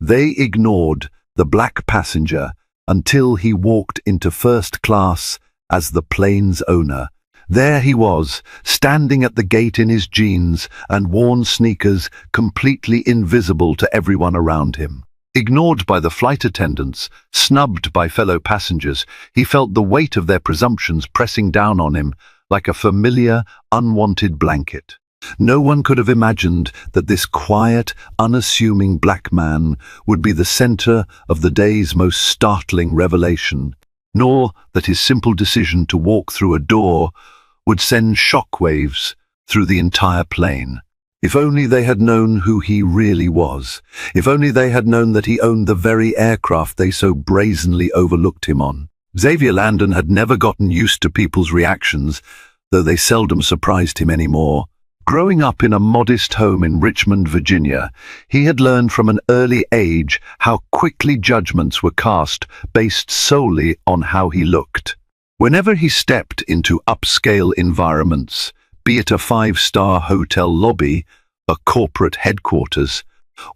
They ignored the black passenger until he walked into first class as the plane's owner. There he was, standing at the gate in his jeans and worn sneakers, completely invisible to everyone around him. Ignored by the flight attendants, snubbed by fellow passengers, he felt the weight of their presumptions pressing down on him like a familiar, unwanted blanket. No one could have imagined that this quiet, unassuming black man would be the center of the day's most startling revelation, nor that his simple decision to walk through a door would send shockwaves through the entire plane. If only they had known who he really was. If only they had known that he owned the very aircraft they so brazenly overlooked him on. Xavier Landon had never gotten used to people's reactions, though they seldom surprised him anymore. Growing up in a modest home in Richmond, Virginia, he had learned from an early age how quickly judgments were cast based solely on how he looked. Whenever he stepped into upscale environments, be it a five-star hotel lobby, a corporate headquarters,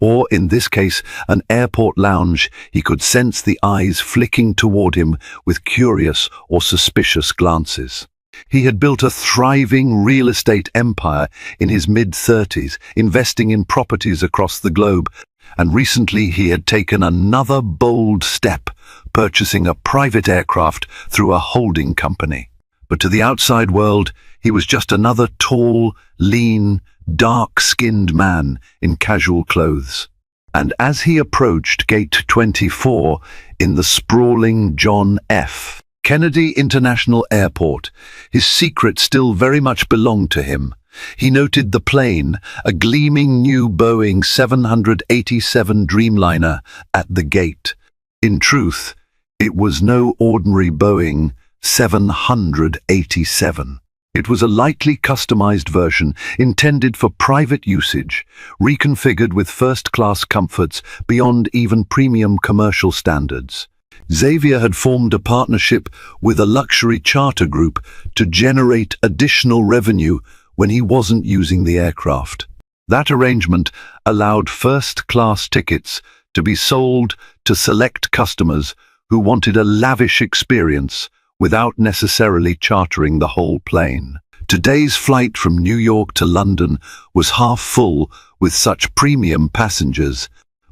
or, in this case, an airport lounge, he could sense the eyes flicking toward him with curious or suspicious glances. He had built a thriving real estate empire in his mid-30s, investing in properties across the globe, and recently he had taken another bold step, purchasing a private aircraft through a holding company. But to the outside world, he was just another tall, lean, dark-skinned man in casual clothes. And as he approached Gate 24 in the sprawling John F. Kennedy International Airport, his secret still very much belonged to him. He noted the plane, a gleaming new Boeing 787 Dreamliner, at the gate. In truth, it was no ordinary Boeing 787. It was a lightly customized version intended for private usage, reconfigured with first-class comforts beyond even premium commercial standards. Xavier had formed a partnership with a luxury charter group to generate additional revenue when he wasn't using the aircraft. That arrangement allowed first-class tickets to be sold to select customers who wanted a lavish experience without necessarily chartering the whole plane. Today's flight from New York to London was half full with such premium passengers,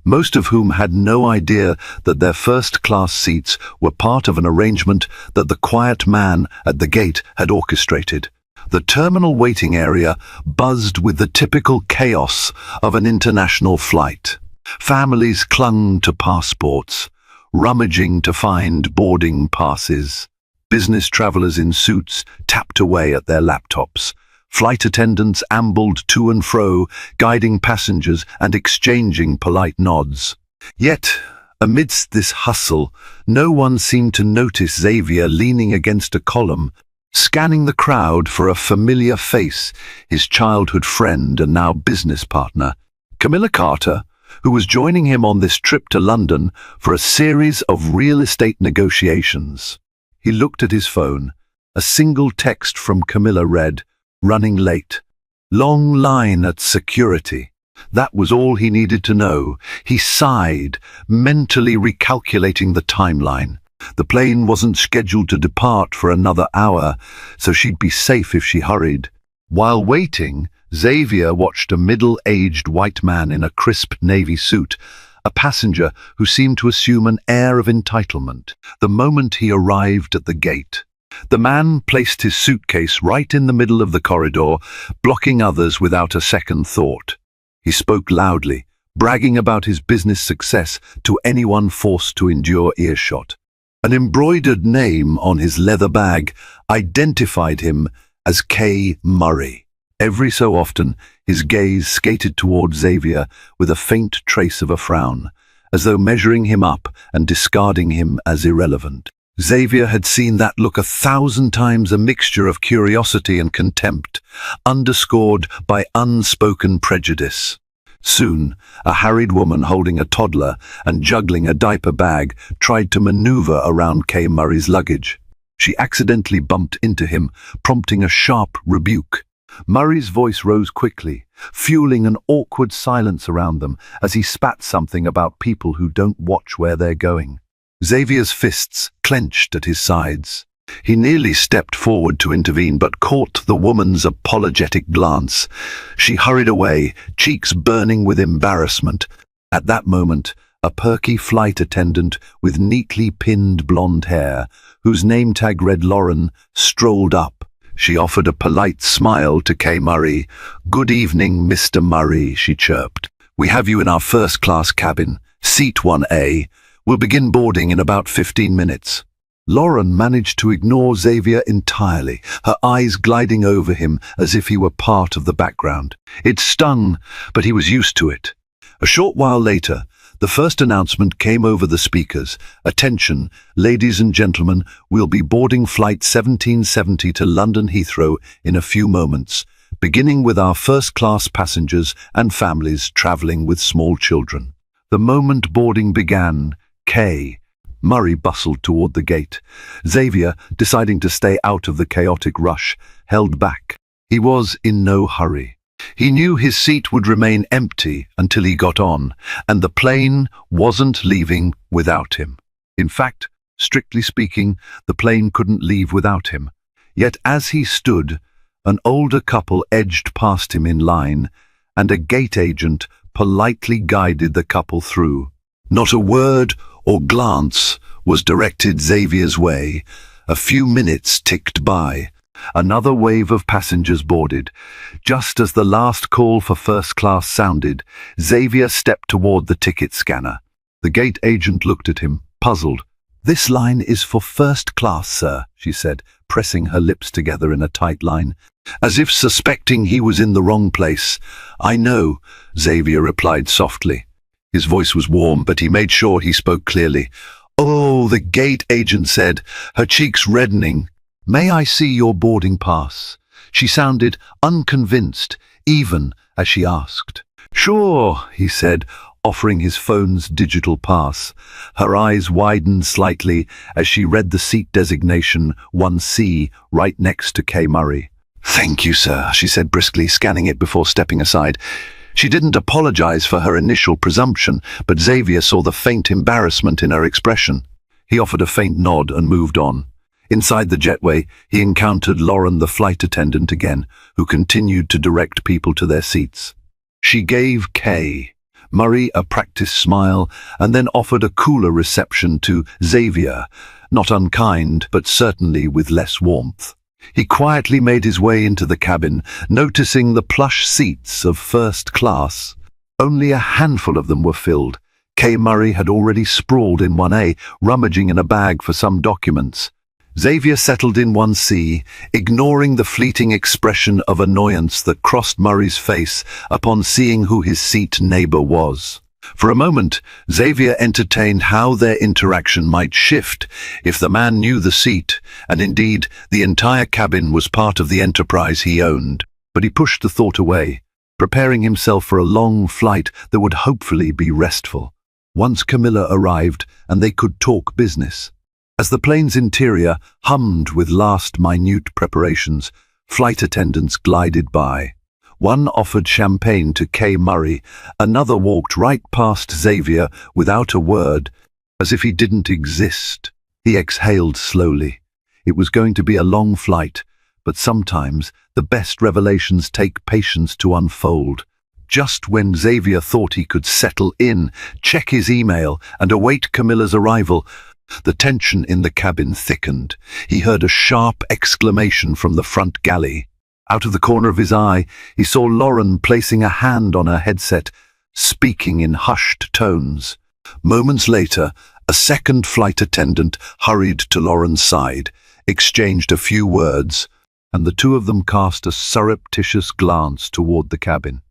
most of whom had no idea that their first-class seats were part of an arrangement that the quiet man at the gate had orchestrated. The terminal waiting area buzzed with the typical chaos of an international flight. Families clung to passports, rummaging to find boarding passes. Business travelers in suits tapped away at their laptops. Flight attendants ambled to and fro, guiding passengers and exchanging polite nods. Yet, amidst this hustle, no one seemed to notice Xavier leaning against a column, scanning the crowd for a familiar face, his childhood friend and now business partner, Camilla Carter, who was joining him on this trip to London for a series of real estate negotiations. He looked at his phone. A single text from Camilla read, "Running late. Long line at security." That was all he needed to know. He sighed, mentally recalculating the timeline. The plane wasn't scheduled to depart for another hour, so she'd be safe if she hurried. While waiting, Xavier watched a middle-aged white man in a crisp navy suit, a passenger who seemed to assume an air of entitlement the moment he arrived at the gate. The man placed his suitcase right in the middle of the corridor, blocking others without a second thought. He spoke loudly, bragging about his business success to anyone forced to endure earshot. An embroidered name on his leather bag identified him as K. Murray. Every so often, his gaze skated toward Xavier with a faint trace of a frown, as though measuring him up and discarding him as irrelevant. Xavier had seen that look 1,000 times, a mixture of curiosity and contempt, underscored by unspoken prejudice. Soon, a harried woman holding a toddler and juggling a diaper bag tried to maneuver around K. Murray's luggage. She accidentally bumped into him, prompting a sharp rebuke. Murray's voice rose quickly, fueling an awkward silence around them as he spat something about people who don't watch where they're going. Xavier's fists clenched at his sides. He nearly stepped forward to intervene, but caught the woman's apologetic glance. She hurried away, cheeks burning with embarrassment. At that moment, a perky flight attendant with neatly pinned blonde hair, whose name tag read Lauren, strolled up. She offered a polite smile to Kay Murray. "Good evening, Mr. Murray," she chirped. "We have you in our first-class cabin, seat 1A. We'll begin boarding in about 15 minutes." Lauren managed to ignore Xavier entirely, her eyes gliding over him as if he were part of the background. It stung, but he was used to it. A short while later, the first announcement came over the speakers. "Attention, ladies and gentlemen, we'll be boarding flight 1770 to London Heathrow in a few moments, beginning with our first-class passengers and families travelling with small children." The moment boarding began, Kay Murray bustled toward the gate. Xavier, deciding to stay out of the chaotic rush, held back. He was in no hurry. He knew his seat would remain empty until he got on, and the plane wasn't leaving without him. In fact, strictly speaking, the plane couldn't leave without him. Yet as he stood, an older couple edged past him in line, and a gate agent politely guided the couple through. Not a word or glance was directed Xavier's way. A few minutes ticked by. Another wave of passengers boarded. Just as the last call for first class sounded, Xavier stepped toward the ticket scanner. The gate agent looked at him, puzzled. "This line is for first class, sir," she said, pressing her lips together in a tight line, as if suspecting he was in the wrong place. "I know," Xavier replied softly. His voice was warm, but he made sure he spoke clearly. "Oh," the gate agent said, her cheeks reddening. "May I see your boarding pass?" She sounded unconvinced, even as she asked. "Sure," he said, offering his phone's digital pass. Her eyes widened slightly as she read the seat designation 1C right next to Kay Murray. "Thank you, sir," she said briskly, scanning it before stepping aside. She didn't apologize for her initial presumption, but Xavier saw the faint embarrassment in her expression. He offered a faint nod and moved on. Inside the jetway, he encountered Lauren, the flight attendant again, who continued to direct people to their seats. She gave Kay Murray a practiced smile and then offered a cooler reception to Xavier, not unkind, but certainly with less warmth. He quietly made his way into the cabin, noticing the plush seats of first class. Only a handful of them were filled. Kay Murray had already sprawled in 1A, rummaging in a bag for some documents. Xavier settled in 1C, ignoring the fleeting expression of annoyance that crossed Murray's face upon seeing who his seat neighbor was. For a moment, Xavier entertained how their interaction might shift if the man knew the seat, and indeed the entire cabin was part of the enterprise he owned. But he pushed the thought away, preparing himself for a long flight that would hopefully be restful. Once Camilla arrived, and they could talk business. As the plane's interior hummed with last minute preparations, flight attendants glided by. One offered champagne to Kay Murray, another walked right past Xavier without a word, as if he didn't exist. He exhaled slowly. It was going to be a long flight, but sometimes the best revelations take patience to unfold. Just when Xavier thought he could settle in, check his email, and await Camilla's arrival, the tension in the cabin thickened. He heard a sharp exclamation from the front galley. Out of the corner of his eye, he saw Lauren placing a hand on her headset, speaking in hushed tones. Moments later, a second flight attendant hurried to Lauren's side, exchanged a few words, and the two of them cast a surreptitious glance toward the cabin.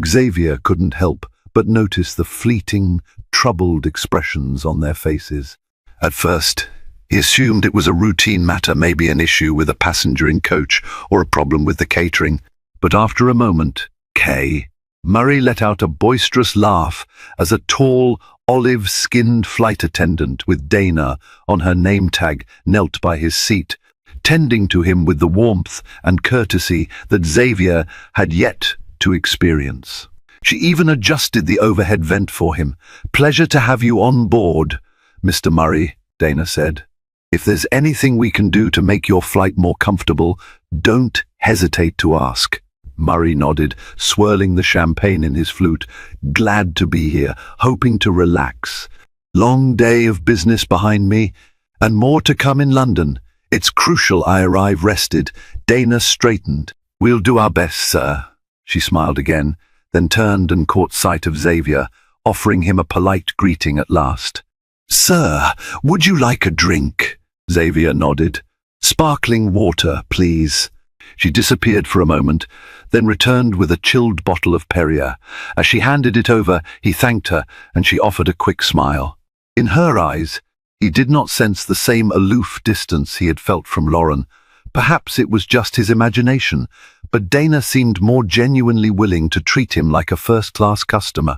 Xavier couldn't help but notice the fleeting, troubled expressions on their faces. At first, he assumed it was a routine matter, maybe an issue with a passenger in coach or a problem with the catering. But after a moment, Kay Murray let out a boisterous laugh as a tall, olive-skinned flight attendant with Dana on her name tag knelt by his seat. tending to him with the warmth and courtesy that Xavier had yet to experience. She even adjusted the overhead vent for him. "Pleasure to have you on board, Mr. Murray," Dana said. "If there's anything we can do to make your flight more comfortable, don't hesitate to ask." Murray nodded, swirling the champagne in his flute. "Glad to be here, hoping to relax. Long day of business behind me, and more to come in London. It's crucial I arrive rested." Dana straightened. "We'll do our best, sir." She smiled again, then turned and caught sight of Xavier, offering him a polite greeting at last. "Sir, would you like a drink?" Xavier nodded. "Sparkling water, please." She disappeared for a moment, then returned with a chilled bottle of Perrier. As she handed it over, he thanked her, and she offered a quick smile. In her eyes, he did not sense the same aloof distance he had felt from Lauren. Perhaps it was just his imagination, but Dana seemed more genuinely willing to treat him like a first-class customer.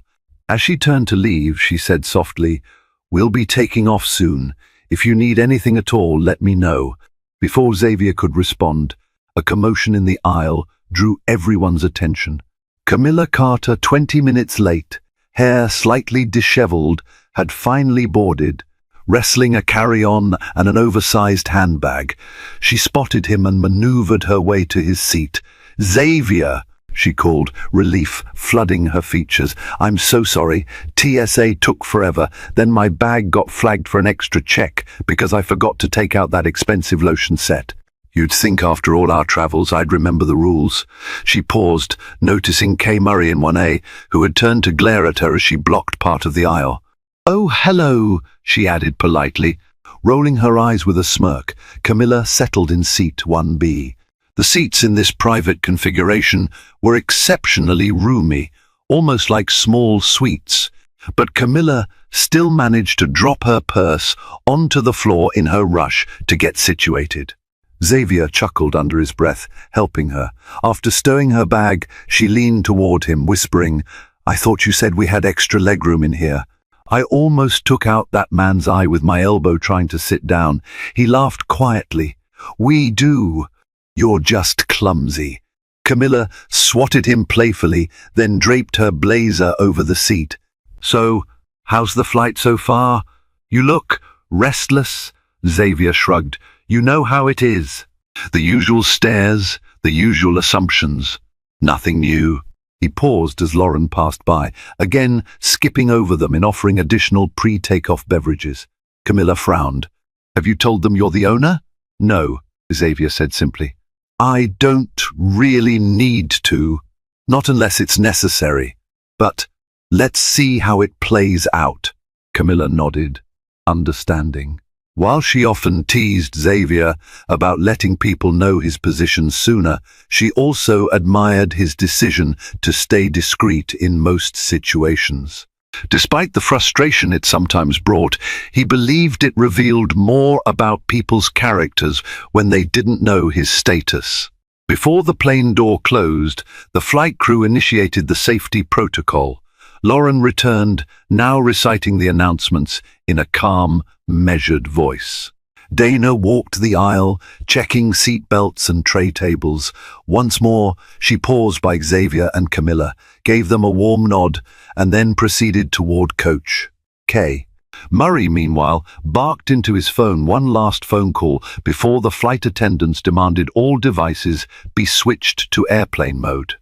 As she turned to leave, she said softly, "We'll be taking off soon. If you need anything at all, let me know." Before Xavier could respond, a commotion in the aisle drew everyone's attention. Camilla Carter, 20 minutes late, hair slightly disheveled, had finally boarded, wrestling a carry-on and an oversized handbag. She spotted him and maneuvered her way to his seat. "Xavier," she called, relief flooding her features. "I'm so sorry. TSA took forever. Then my bag got flagged for an extra check because I forgot to take out that expensive lotion set. You'd think after all our travels I'd remember the rules." She paused, noticing Kay Murray in 1A, who had turned to glare at her as she blocked part of the aisle. "Oh, hello," she added politely. Rolling her eyes with a smirk, Camilla settled in seat 1B. The seats in this private configuration were exceptionally roomy, almost like small suites, but Camilla still managed to drop her purse onto the floor in her rush to get situated. Xavier chuckled under his breath, helping her. After stowing her bag, she leaned toward him, whispering, "I thought you said we had extra legroom in here." I almost took out that man's eye with my elbow trying to sit down. He laughed quietly. "We do. You're just clumsy." Camilla swatted him playfully, then draped her blazer over the seat. "So, how's the flight so far? You look restless." Xavier shrugged. "You know how it is. The usual stares, the usual assumptions. Nothing new." He paused as Lauren passed by, again skipping over them and offering additional pre-takeoff beverages. Camilla frowned. "Have you told them you're the owner?" "No," Xavier said simply. "I don't really need to. Not unless it's necessary. But let's see how it plays out." Camilla nodded, understanding. While she often teased Xavier about letting people know his position sooner, she also admired his decision to stay discreet in most situations. Despite the frustration it sometimes brought, he believed it revealed more about people's characters when they didn't know his status. Before the plane door closed, the flight crew initiated the safety protocol. Lauren returned, now reciting the announcements in a calm, measured voice. Dana walked the aisle, checking seat belts and tray tables. Once more, she paused by Xavier and Camilla, gave them a warm nod, and then proceeded toward Coach K. Murray, meanwhile, barked into his phone one last phone call before the flight attendants demanded all devices be switched to airplane mode.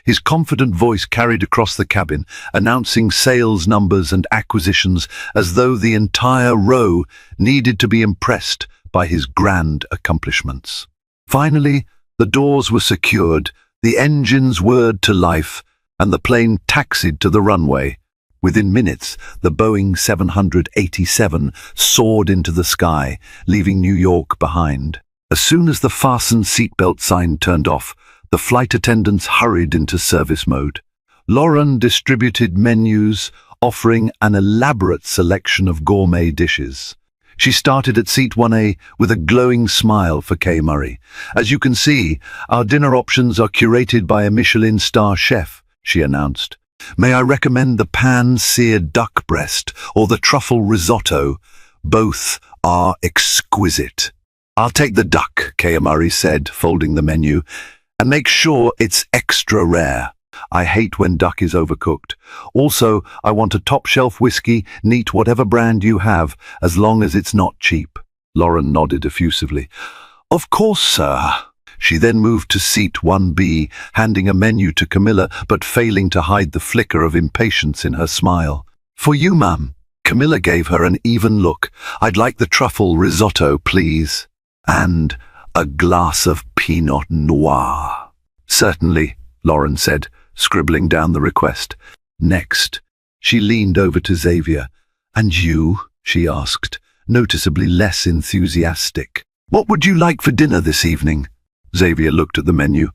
His confident voice carried across the cabin, announcing sales numbers and acquisitions as though the entire row needed to be impressed by his grand accomplishments. Finally, the doors were secured, the engines whirred to life, and the plane taxied to the runway. Within minutes, the Boeing 787 soared into the sky, leaving New York behind. As soon as the fasten seatbelt sign turned off, the flight attendants hurried into service mode. Lauren distributed menus, offering an elaborate selection of gourmet dishes. She started at seat 1A with a glowing smile for Kay Murray. "As you can see, our dinner options are curated by a Michelin star chef," she announced. "May I recommend the pan-seared duck breast or the truffle risotto? Both are exquisite." "I'll take the duck," Kayamari said, folding the menu, "and make sure it's extra rare. I hate when duck is overcooked. Also, I want a top-shelf whiskey, neat whatever brand you have, as long as it's not cheap." Lauren nodded effusively. "Of course, sir." She then moved to seat 1B, handing a menu to Camilla, but failing to hide the flicker of impatience in her smile. "For you, ma'am." Camilla gave her an even look. "I'd like the truffle risotto, please. And a glass of Pinot Noir." "Certainly," Lauren said, scribbling down the request. Next, she leaned over to Xavier. "And you?" she asked, noticeably less enthusiastic. "What would you like for dinner this evening?" Xavier looked at the menu.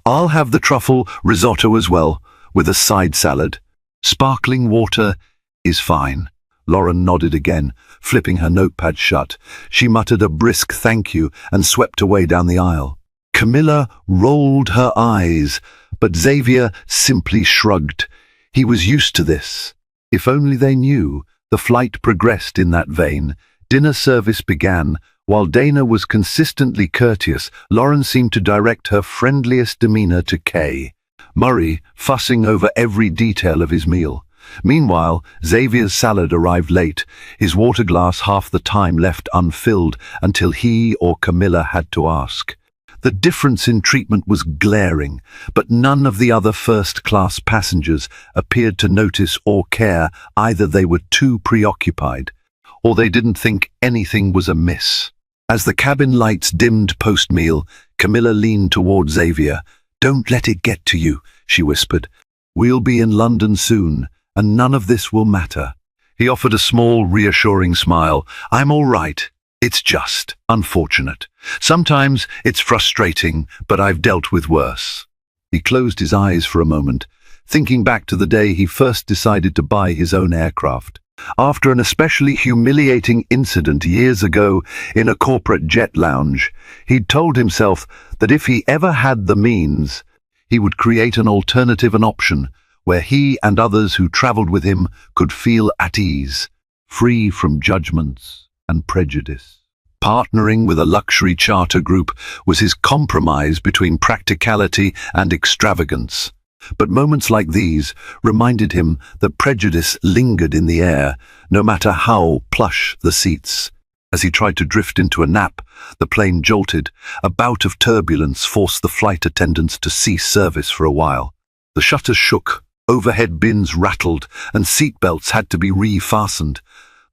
"I'll have the truffle risotto as well, with a side salad. Sparkling water is fine." Lauren nodded again, flipping her notepad shut. She muttered a brisk thank you and swept away down the aisle. Camilla rolled her eyes, but Xavier simply shrugged. He was used to this. If only they knew. The flight progressed in that vein. Dinner service began. While Dana was consistently courteous, Lauren seemed to direct her friendliest demeanor to Kay. Murray fussing over every detail of his meal. Meanwhile, Xavier's salad arrived late, his water glass half the time left unfilled until he or Camilla had to ask. The difference in treatment was glaring, but none of the other first-class passengers appeared to notice or care. Either they were too preoccupied, or they didn't think anything was amiss. As the cabin lights dimmed post-meal, Camilla leaned toward Xavier. "Don't let it get to you," she whispered. "We'll be in London soon, and none of this will matter." He offered a small, reassuring smile. "I'm all right. It's just unfortunate. Sometimes it's frustrating, but I've dealt with worse." He closed his eyes for a moment, thinking back to the day he first decided to buy his own aircraft. After an especially humiliating incident years ago in a corporate jet lounge, he'd told himself that if he ever had the means, he would create an alternative, an option, where he and others who traveled with him could feel at ease, free from judgments and prejudice. Partnering with a luxury charter group was his compromise between practicality and extravagance. But moments like these reminded him that prejudice lingered in the air, no matter how plush the seats. As he tried to drift into a nap, the plane jolted. A bout of turbulence forced the flight attendants to cease service for a while. The shutters shook, overhead bins rattled, and seatbelts had to be re-fastened.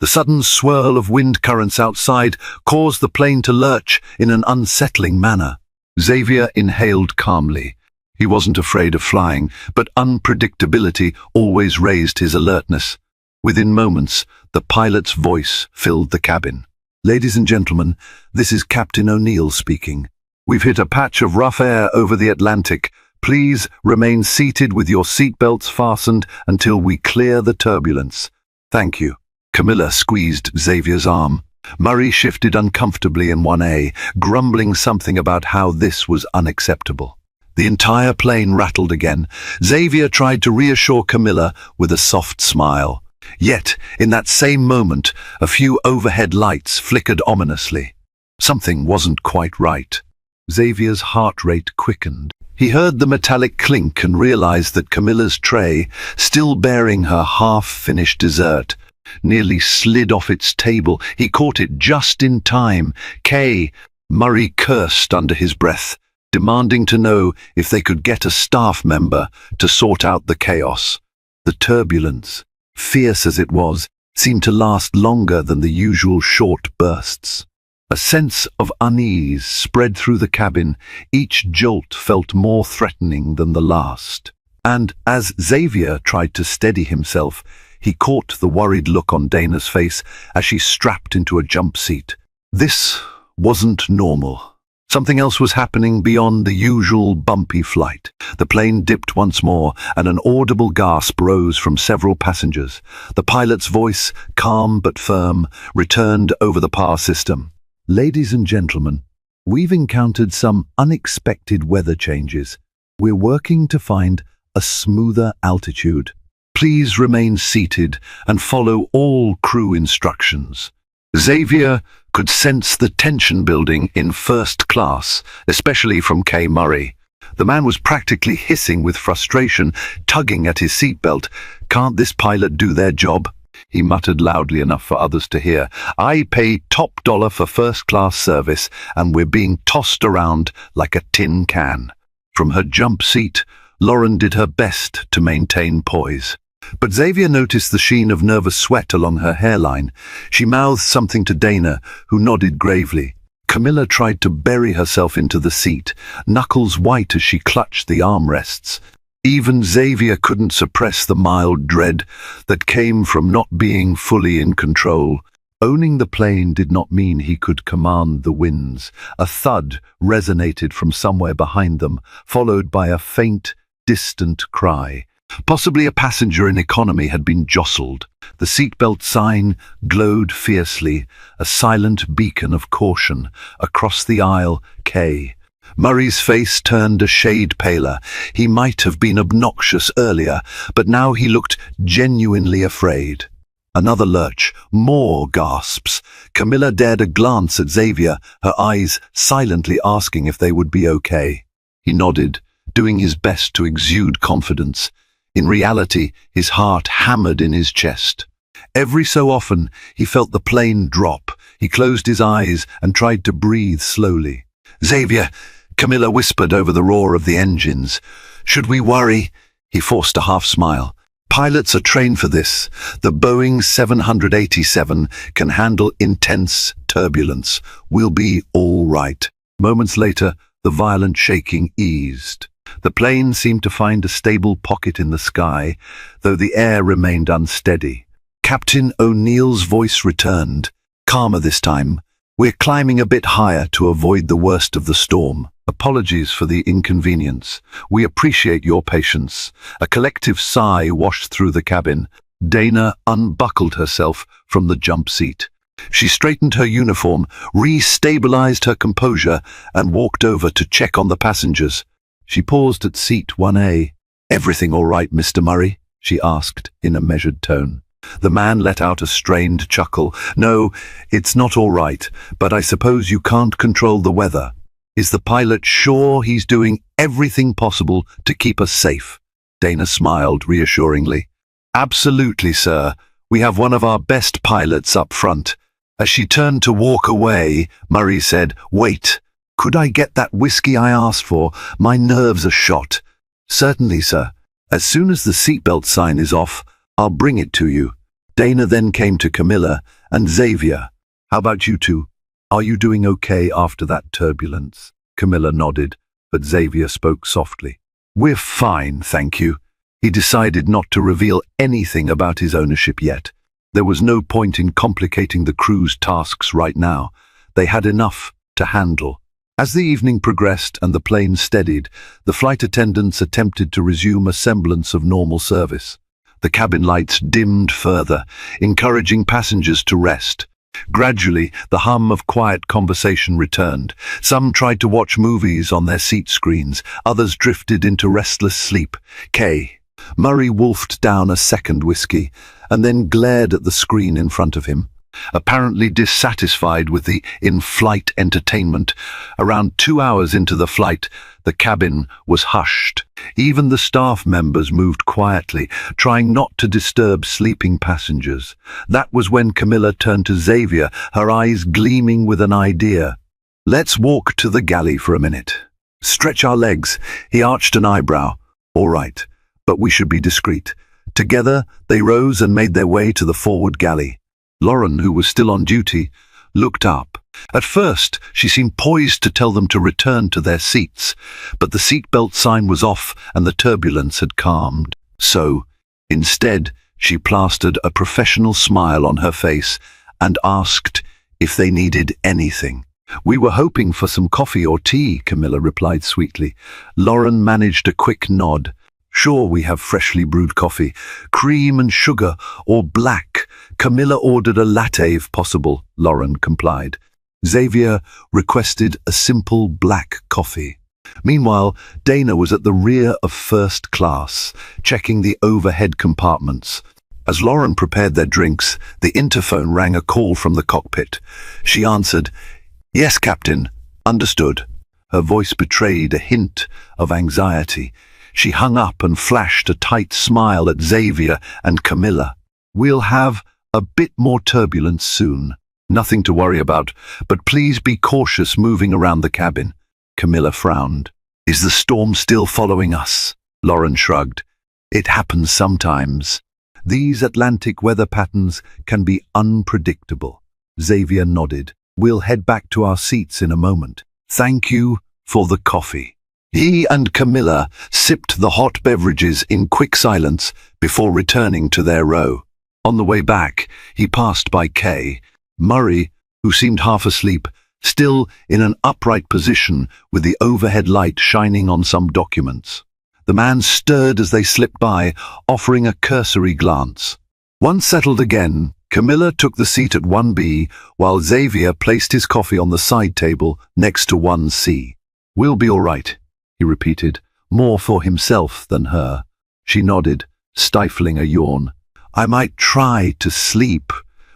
The sudden swirl of wind currents outside caused the plane to lurch in an unsettling manner. Xavier inhaled calmly. He wasn't afraid of flying, but unpredictability always raised his alertness. Within moments, the pilot's voice filled the cabin. "Ladies and gentlemen, this is Captain O'Neill speaking. We've hit a patch of rough air over the Atlantic. Please remain seated with your seatbelts fastened until we clear the turbulence. Thank you." Camilla squeezed Xavier's arm. Murray shifted uncomfortably in 1A, grumbling something about how this was unacceptable. The entire plane rattled again. Xavier tried to reassure Camilla with a soft smile. Yet, in that same moment, a few overhead lights flickered ominously. Something wasn't quite right. Xavier's heart rate quickened. He heard the metallic clink and realized that Camilla's tray, still bearing her half-finished dessert, nearly slid off its table. He caught it just in time. "Kay!" Murray cursed under his breath, demanding to know if they could get a staff member to sort out the chaos. The turbulence, fierce as it was, seemed to last longer than the usual short bursts. A sense of unease spread through the cabin. Each jolt felt more threatening than the last. And as Xavier tried to steady himself, he caught the worried look on Dana's face as she strapped into a jump seat. This wasn't normal. Something else was happening beyond the usual bumpy flight. The plane dipped once more, and an audible gasp rose from several passengers. The pilot's voice, calm but firm, returned over the power system. "Ladies and gentlemen, we've encountered some unexpected weather changes. We're working to find a smoother altitude. Please remain seated and follow all crew instructions." Xavier could sense the tension building in first class, especially from Kay Murray. The man was practically hissing with frustration, tugging at his seatbelt. "Can't this pilot do their job?" He muttered loudly enough for others to hear. "I pay top dollar for first-class service, and we're being tossed around like a tin can." From her jump seat, Lauren did her best to maintain poise. But Xavier noticed the sheen of nervous sweat along her hairline. She mouthed something to Dana, who nodded gravely. Camilla tried to bury herself into the seat, knuckles white as she clutched the armrests. Even Xavier couldn't suppress the mild dread that came from not being fully in control. Owning the plane did not mean he could command the winds. A thud resonated from somewhere behind them, followed by a faint, distant cry. Possibly a passenger in economy had been jostled. The seatbelt sign glowed fiercely, a silent beacon of caution. Across the aisle, Kay. Murray's face turned a shade paler. He might have been obnoxious earlier, but now he looked genuinely afraid. Another lurch, more gasps. Camilla dared a glance at Xavier, her eyes silently asking if they would be okay. He nodded, doing his best to exude confidence. In reality, his heart hammered in his chest. Every so often, he felt the plane drop. He closed his eyes and tried to breathe slowly. "Xavier," Camilla whispered over the roar of the engines. "Should we worry?" He forced a half-smile. "Pilots are trained for this. The Boeing 787 can handle intense turbulence. We'll be all right." Moments later, the violent shaking eased. The plane seemed to find a stable pocket in the sky, though the air remained unsteady. Captain O'Neill's voice returned, calmer this time. "We're climbing a bit higher to avoid the worst of the storm. Apologies for the inconvenience. We appreciate your patience." A collective sigh washed through the cabin. Dana unbuckled herself from the jump seat. She straightened her uniform, re-stabilized her composure, and walked over to check on the passengers. She paused at seat 1A. "Everything all right, Mr. Murray?" she asked in a measured tone. The man let out a strained chuckle. "No, it's not all right, but I suppose you can't control the weather. Is the pilot sure he's doing everything possible to keep us safe?" Dana smiled reassuringly. "Absolutely, sir. We have one of our best pilots up front." As she turned to walk away, Murray said, "Wait. Could I get that whiskey I asked for? My nerves are shot." "Certainly, sir. As soon as the seatbelt sign is off, I'll bring it to you." Dana then came to Camilla and Xavier. "How about you two? Are you doing okay after that turbulence?" Camilla nodded, but Xavier spoke softly. "We're fine, thank you." He decided not to reveal anything about his ownership yet. There was no point in complicating the crew's tasks right now. They had enough to handle. As the evening progressed and the plane steadied, the flight attendants attempted to resume a semblance of normal service. The cabin lights dimmed further, encouraging passengers to rest. Gradually, the hum of quiet conversation returned. Some tried to watch movies on their seat screens, others drifted into restless sleep. Murray wolfed down a second whiskey, and then glared at the screen in front of him. Apparently dissatisfied with the in-flight entertainment, around 2 hours into the flight, the cabin was hushed. Even the staff members moved quietly, trying not to disturb sleeping passengers. That was when Camilla turned to Xavier, her eyes gleaming with an idea. "Let's walk to the galley for a minute. Stretch our legs." He arched an eyebrow. "All right, but we should be discreet." Together, they rose and made their way to the forward galley. Lauren, who was still on duty, looked up. At first, she seemed poised to tell them to return to their seats, but the seatbelt sign was off and the turbulence had calmed. So, instead, she plastered a professional smile on her face and asked if they needed anything. "We were hoping for some coffee or tea," Camilla replied sweetly. Lauren managed a quick nod. "Sure, we have freshly brewed coffee, cream and sugar, or black." Camilla ordered a latte if possible, Lauren complied. Xavier requested a simple black coffee. Meanwhile, Dana was at the rear of first class, checking the overhead compartments. As Lauren prepared their drinks, the interphone rang a call from the cockpit. She answered, "Yes, Captain. Understood." Her voice betrayed a hint of anxiety. She hung up and flashed a tight smile at Xavier and Camilla. "We'll have a bit more turbulence soon. Nothing to worry about, but please be cautious moving around the cabin." Camilla frowned. "Is the storm still following us?" Lauren shrugged. "It happens sometimes. These Atlantic weather patterns can be unpredictable." Xavier nodded. "We'll head back to our seats in a moment. Thank you for the coffee." He and Camilla sipped the hot beverages in quick silence before returning to their row. On the way back, he passed by Kay. Murray, who seemed half asleep, still in an upright position with the overhead light shining on some documents. The man stirred as they slipped by, offering a cursory glance. Once settled again, Camilla took the seat at 1B, while Xavier placed his coffee on the side table next to 1C. "We'll be all right," he repeated, more for himself than her. She nodded, stifling a yawn. "I might try to sleep.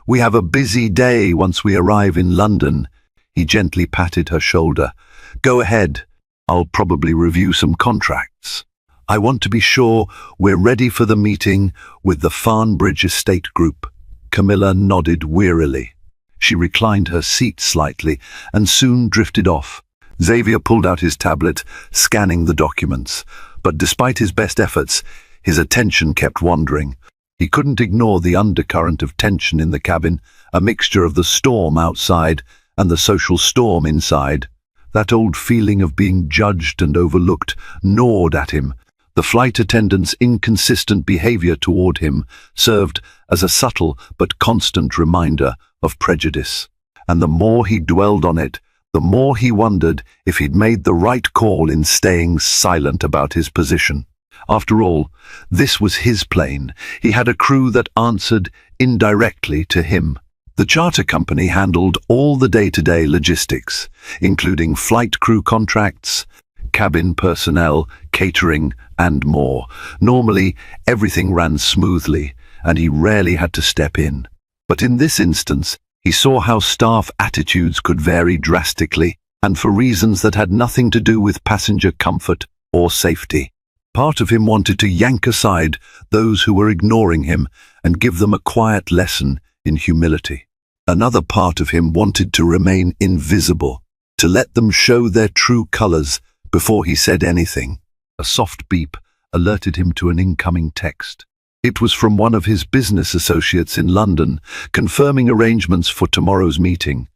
We have a busy day once we arrive in London." He gently patted her shoulder. "Go ahead. I'll probably review some contracts. I want to be sure we're ready for the meeting with the Farnbridge Estate Group." Camilla nodded wearily. She reclined her seat slightly and soon drifted off. Xavier pulled out his tablet, scanning the documents, but despite his best efforts, his attention kept wandering. He couldn't ignore the undercurrent of tension in the cabin, a mixture of the storm outside and the social storm inside. That old feeling of being judged and overlooked gnawed at him. The flight attendant's inconsistent behavior toward him served as a subtle but constant reminder of prejudice. And the more he dwelled on it, the more he wondered if he'd made the right call in staying silent about his position. After all, this was his plane. He had a crew that answered indirectly to him. The charter company handled all the day-to-day logistics, including flight crew contracts, cabin personnel, catering, and more. Normally, everything ran smoothly, and he rarely had to step in. But in this instance, he saw how staff attitudes could vary drastically, and for reasons that had nothing to do with passenger comfort or safety. Part of him wanted to yank aside those who were ignoring him and give them a quiet lesson in humility. Another part of him wanted to remain invisible, to let them show their true colors before he said anything. A soft beep alerted him to an incoming text. It was from one of his business associates in London, confirming arrangements for tomorrow's meeting.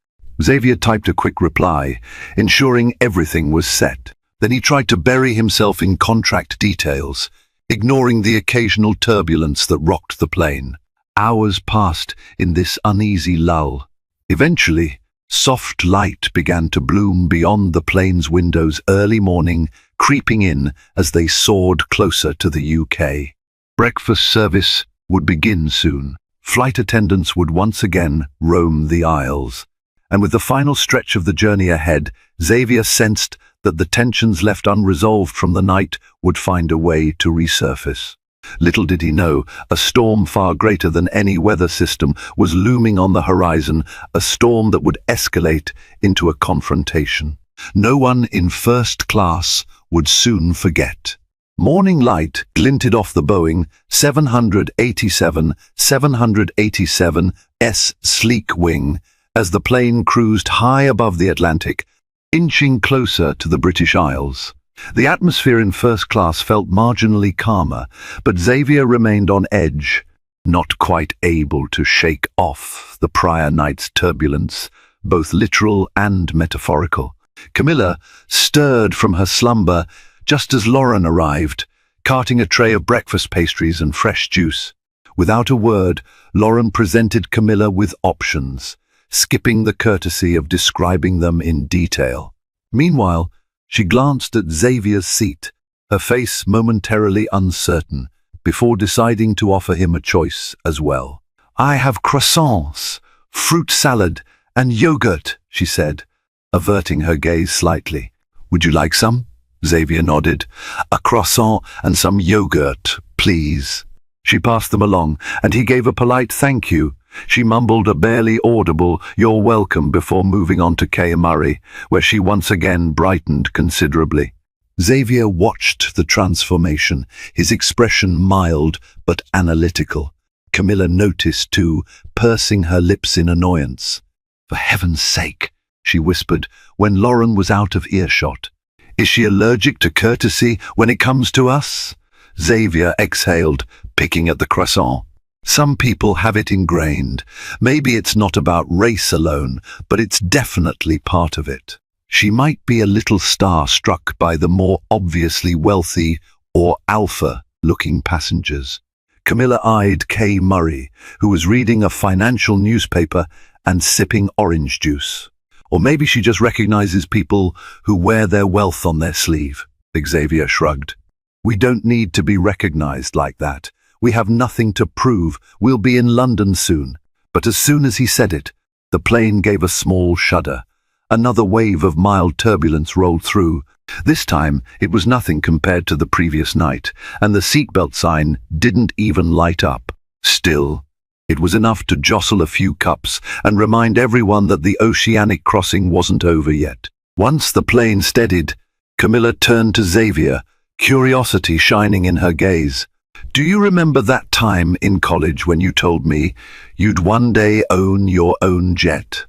Xavier typed a quick reply, ensuring everything was set. Then he tried to bury himself in contract details, ignoring the occasional turbulence that rocked the plane. Hours passed in this uneasy lull. Eventually, soft light began to bloom beyond the plane's windows early morning, creeping in as they soared closer to the UK. Breakfast service would begin soon. Flight attendants would once again roam the aisles. And with the final stretch of the journey ahead, Xavier sensed that the tensions left unresolved from the night would find a way to resurface. Little did he know, a storm far greater than any weather system was looming on the horizon, a storm that would escalate into a confrontation. No one in first class would soon forget. Morning light glinted off the Boeing 787-787's sleek wing as the plane cruised high above the Atlantic, inching closer to the British Isles. The atmosphere in first class felt marginally calmer, but Xavier remained on edge, not quite able to shake off the prior night's turbulence, both literal and metaphorical. Camilla stirred from her slumber just as Lauren arrived, carting a tray of breakfast pastries and fresh juice. Without a word, Lauren presented Camilla with options, skipping the courtesy of describing them in detail. Meanwhile, she glanced at Xavier's seat, her face momentarily uncertain, before deciding to offer him a choice as well. "I have croissants, fruit salad, and yogurt," she said, averting her gaze slightly. "Would you like some?" Xavier nodded. "A croissant and some yogurt, please." She passed them along, and he gave a polite thank you. She mumbled a barely audible "You're welcome" before moving on to Kay Murray, where she once again brightened considerably. Xavier watched the transformation, his expression mild but analytical. Camilla noticed, too, pursing her lips in annoyance. "For heaven's sake," she whispered when Lauren was out of earshot. "Is she allergic to courtesy when it comes to us?" Xavier exhaled, picking at the croissant. "Some people have it ingrained. Maybe it's not about race alone, but it's definitely part of it. She might be a little star-struck by the more obviously wealthy or alpha-looking passengers." Camilla eyed Kay Murray, who was reading a financial newspaper and sipping orange juice. "Or maybe she just recognizes people who wear their wealth on their sleeve." Xavier shrugged. "We don't need to be recognized like that. We have nothing to prove. We'll be in London soon." But as soon as he said it, the plane gave a small shudder. Another wave of mild turbulence rolled through. This time, it was nothing compared to the previous night, and the seatbelt sign didn't even light up. Still, it was enough to jostle a few cups and remind everyone that the oceanic crossing wasn't over yet. Once the plane steadied, Camilla turned to Xavier, curiosity shining in her gaze. "Do you remember that time in college when you told me you'd one day own your own jet?"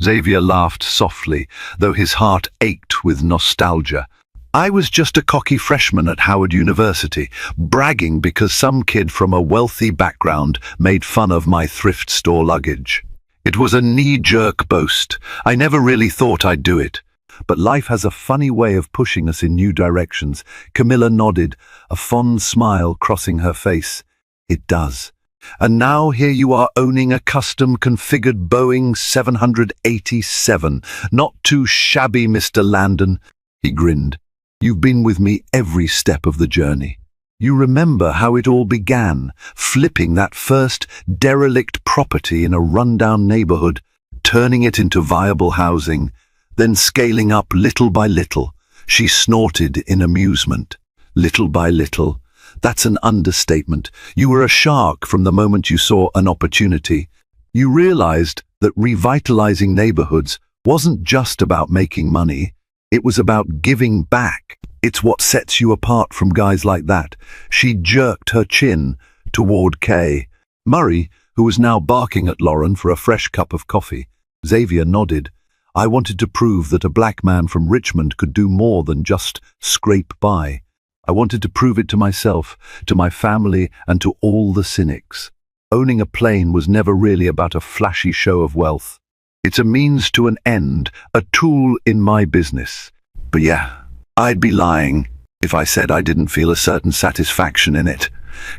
Xavier laughed softly, though his heart ached with nostalgia. "I was just a cocky freshman at Howard University, bragging because some kid from a wealthy background made fun of my thrift store luggage. It was a knee-jerk boast. I never really thought I'd do it. But life has a funny way of pushing us in new directions." Camilla nodded, a fond smile crossing her face. "It does. And now here you are owning a custom-configured Boeing 787. Not too shabby, Mr. Landon." He grinned. "You've been with me every step of the journey. You remember how it all began, flipping that first derelict property in a rundown neighborhood, turning it into viable housing, then scaling up little by little." She snorted in amusement. "Little by little. That's an understatement. You were a shark from the moment you saw an opportunity. You realized that revitalizing neighborhoods wasn't just about making money. It was about giving back. It's what sets you apart from guys like that." She jerked her chin toward Kay Murray, who was now barking at Lauren for a fresh cup of coffee. Xavier nodded. "I wanted to prove that a black man from Richmond could do more than just scrape by. I wanted to prove it to myself, to my family, and to all the cynics. Owning a plane was never really about a flashy show of wealth. It's a means to an end, a tool in my business. But yeah, I'd be lying if I said I didn't feel a certain satisfaction in it."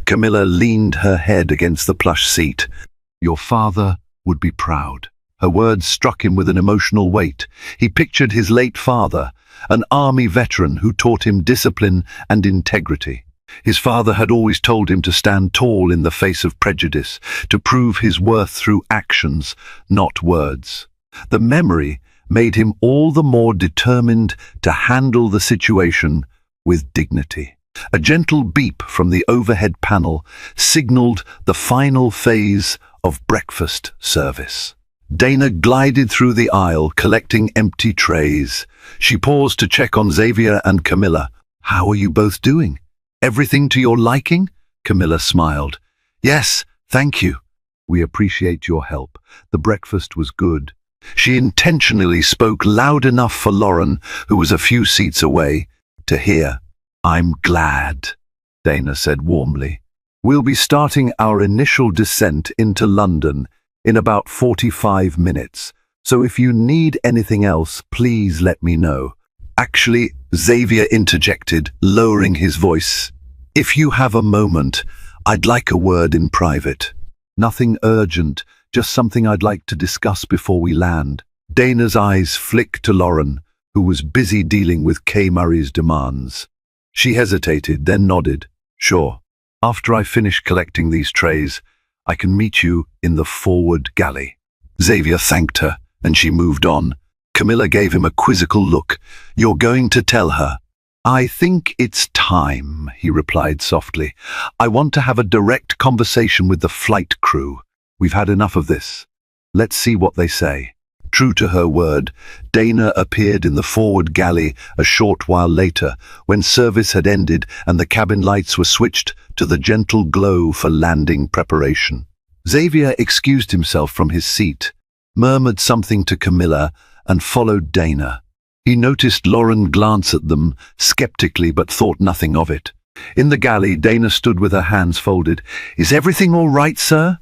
Camilla leaned her head against the plush seat. "Your father would be proud." Her words struck him with an emotional weight. He pictured his late father, an army veteran who taught him discipline and integrity. His father had always told him to stand tall in the face of prejudice, to prove his worth through actions, not words. The memory made him all the more determined to handle the situation with dignity. A gentle beep from the overhead panel signaled the final phase of breakfast service. Dana glided through the aisle, collecting empty trays. She paused to check on Xavier and Camilla. "How are you both doing? Everything to your liking?" Camilla smiled. "Yes, thank you. We appreciate your help. The breakfast was good." She intentionally spoke loud enough for Lauren, who was a few seats away, to hear. "I'm glad," Dana said warmly. "We'll be starting our initial descent into London in about 45 minutes, so if you need anything else, please let me know." "Actually," Xavier interjected, lowering his voice, "if you have a moment, I'd like a word in private. Nothing urgent, just something I'd like to discuss before we land." Dana's eyes flicked to Lauren, who was busy dealing with Kay Murray's demands. She hesitated, then nodded. "Sure. After I finish collecting these trays, I can meet you in the forward galley." Xavier thanked her, and she moved on. Camilla gave him a quizzical look. "You're going to tell her?" "I think it's time," he replied softly. "I want to have a direct conversation with the flight crew. We've had enough of this. Let's see what they say." True to her word, Dana appeared in the forward galley a short while later, when service had ended and the cabin lights were switched to the gentle glow for landing preparation. Xavier excused himself from his seat, murmured something to Camilla, and followed Dana. He noticed Lauren glance at them skeptically but thought nothing of it. In the galley, Dana stood with her hands folded. "Is everything all right, sir?"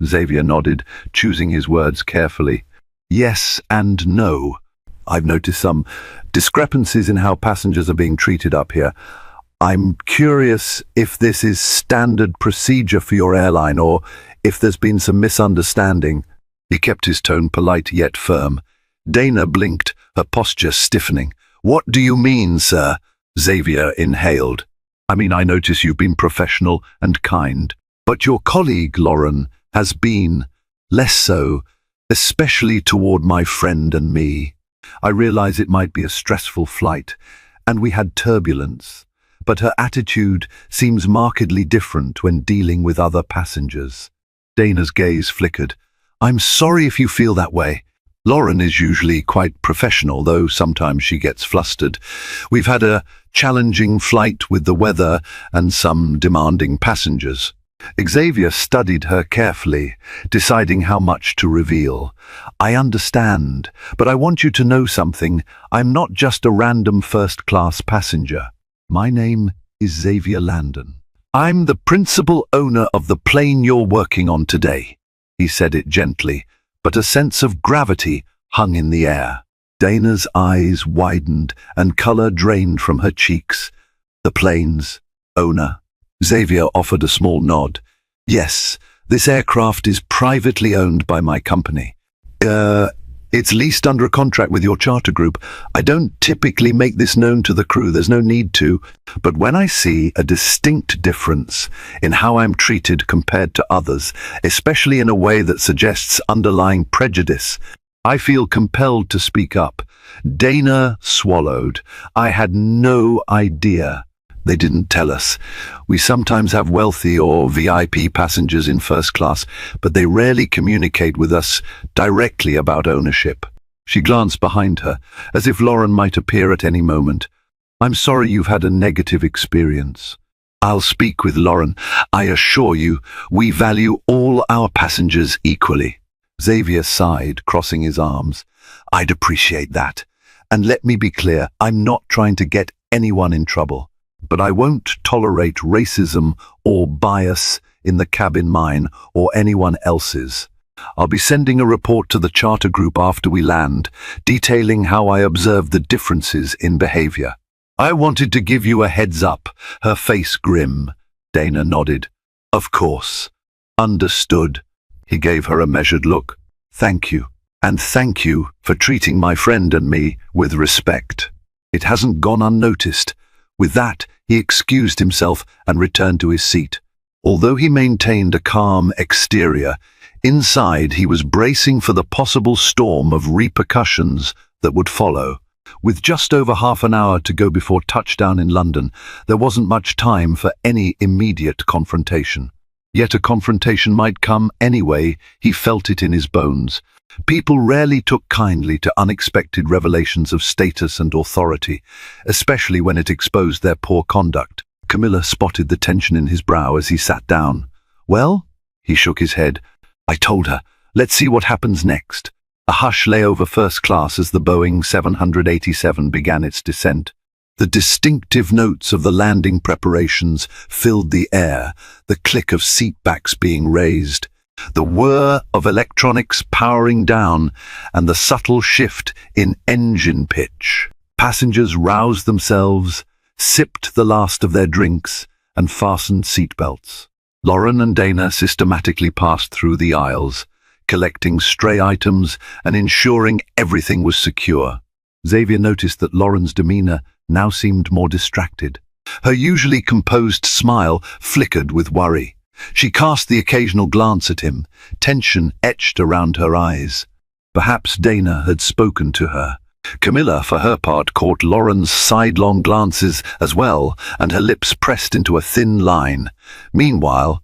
Xavier nodded, choosing his words carefully. "Yes and no. I've noticed some discrepancies in how passengers are being treated up here. I'm curious if this is standard procedure for your airline or if there's been some misunderstanding." He kept his tone polite yet firm. Dana blinked, her posture stiffening. "What do you mean, sir?" Xavier inhaled. "I mean, I notice you've been professional and kind, but your colleague, Lauren, has been less so, especially toward my friend and me. I realize it might be a stressful flight, and we had turbulence, but her attitude seems markedly different when dealing with other passengers." Dana's gaze flickered. "I'm sorry if you feel that way. Lauren is usually quite professional, though sometimes she gets flustered. We've had a challenging flight with the weather and some demanding passengers." Xavier studied her carefully, deciding how much to reveal. "I understand, but I want you to know something. I'm not just a random first-class passenger. My name is Xavier Landon. I'm the principal owner of the plane you're working on today." He said it gently, but a sense of gravity hung in the air. Dana's eyes widened and color drained from her cheeks. "The plane's owner?" Xavier offered a small nod. "Yes, this aircraft is privately owned by my company. It's leased under a contract with your charter group. I don't typically make this known to the crew, there's no need to, but when I see a distinct difference in how I'm treated compared to others, especially in a way that suggests underlying prejudice, I feel compelled to speak up." Dana swallowed. "I had no idea. They didn't tell us. We sometimes have wealthy or VIP passengers in first class, but they rarely communicate with us directly about ownership." She glanced behind her, as if Lauren might appear at any moment. "I'm sorry you've had a negative experience. I'll speak with Lauren. I assure you, we value all our passengers equally." Xavier sighed, crossing his arms. "I'd appreciate that. And let me be clear, I'm not trying to get anyone in trouble. But I won't tolerate racism or bias in the cabin mine or anyone else's. I'll be sending a report to the charter group after we land, detailing how I observed the differences in behavior." "I wanted to give you a heads up," her face grim. Dana nodded. "Of course. Understood." He gave her a measured look. "Thank you. And thank you for treating my friend and me with respect. It hasn't gone unnoticed." With that, he excused himself and returned to his seat. Although he maintained a calm exterior, inside he was bracing for the possible storm of repercussions that would follow. With just over half an hour to go before touchdown in London, there wasn't much time for any immediate confrontation. Yet a confrontation might come anyway, he felt it in his bones. People rarely took kindly to unexpected revelations of status and authority, especially when it exposed their poor conduct. Camilla spotted the tension in his brow as he sat down. "Well?" He shook his head. "I told her. Let's see what happens next." A hush lay over first class as the Boeing 787 began its descent. The distinctive notes of the landing preparations filled the air, the click of seatbacks being raised, the whir of electronics powering down, and the subtle shift in engine pitch. Passengers roused themselves, sipped the last of their drinks, and fastened seatbelts. Lauren and Dana systematically passed through the aisles, collecting stray items and ensuring everything was secure. Xavier noticed that Lauren's demeanor now seemed more distracted. Her usually composed smile flickered with worry. She cast the occasional glance at him, tension etched around her eyes. Perhaps Dana had spoken to her, Camilla, for her part, caught Lauren's sidelong glances as well, and her lips pressed into a thin line. Meanwhile,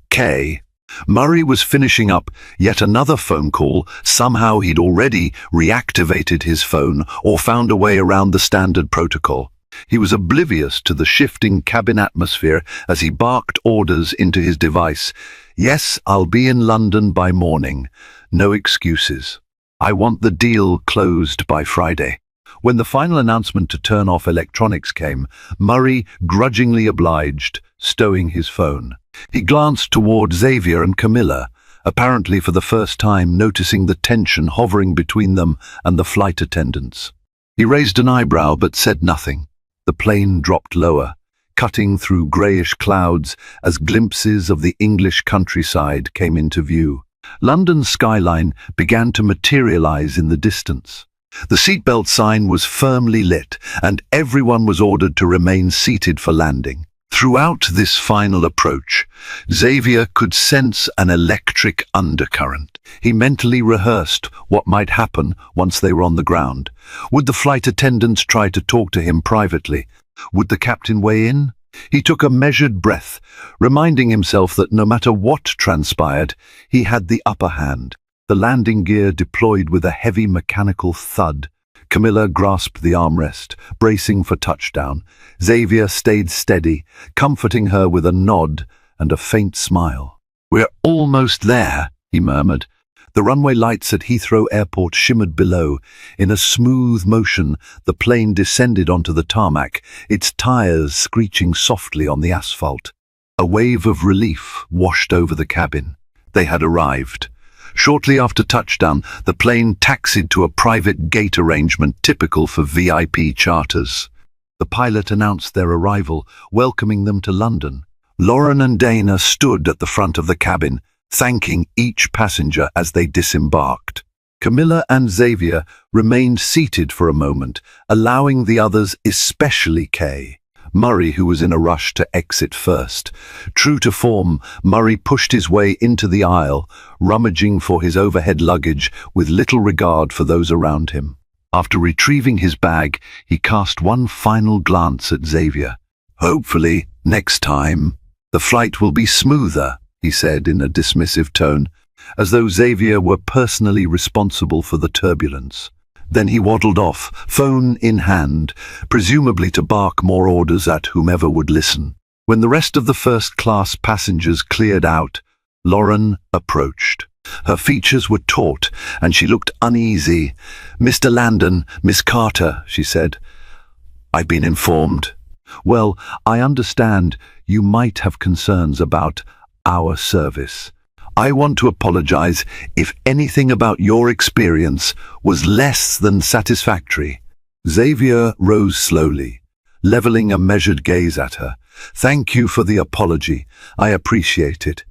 Murray was finishing up yet another phone call. Somehow he'd already reactivated his phone or found a way around the standard protocol. He was oblivious to the shifting cabin atmosphere as he barked orders into his device. Yes, I'll be in London by morning. No excuses. I want the deal closed by Friday. When the final announcement to turn off electronics came, Murray grudgingly obliged, stowing his phone. He glanced toward Xavier and Camilla, apparently for the first time noticing the tension hovering between them and the flight attendants. He raised an eyebrow but said nothing. The plane dropped lower, cutting through greyish clouds as glimpses of the English countryside came into view. London's skyline began to materialize in the distance. The seatbelt sign was firmly lit, and everyone was ordered to remain seated for landing. Throughout this final approach, Xavier could sense an electric undercurrent. He mentally rehearsed what might happen once they were on the ground. Would the flight attendants try to talk to him privately? Would the captain weigh in? He took a measured breath, reminding himself that no matter what transpired, he had the upper hand. The landing gear deployed with a heavy mechanical thud. Camilla grasped the armrest, bracing for touchdown. Xavier stayed steady, comforting her with a nod and a faint smile. "We're almost there," he murmured. The runway lights at Heathrow Airport shimmered below. In a smooth motion, the plane descended onto the tarmac, its tires screeching softly on the asphalt. A wave of relief washed over the cabin. They had arrived. Shortly after touchdown, the plane taxied to a private gate arrangement typical for VIP charters. The pilot announced their arrival, welcoming them to London. Lauren and Dana stood at the front of the cabin, thanking each passenger as they disembarked. Camilla and Xavier remained seated for a moment, allowing the others, especially Murray, who was in a rush to exit first. True to form, Murray pushed his way into the aisle, rummaging for his overhead luggage with little regard for those around him. After retrieving his bag, he cast one final glance at Xavier. "Hopefully, next time, the flight will be smoother," he said in a dismissive tone, as though Xavier were personally responsible for the turbulence. Then he waddled off, phone in hand, presumably to bark more orders at whomever would listen. When the rest of the first-class passengers cleared out, Lauren approached. Her features were taut, and she looked uneasy. "Mr. Landon, Miss Carter," she said. "I've been informed." "Well, I understand you might have concerns about our service. I want to apologize if anything about your experience was less than satisfactory." Xavier rose slowly, leveling a measured gaze at her. "Thank you for the apology. I appreciate it."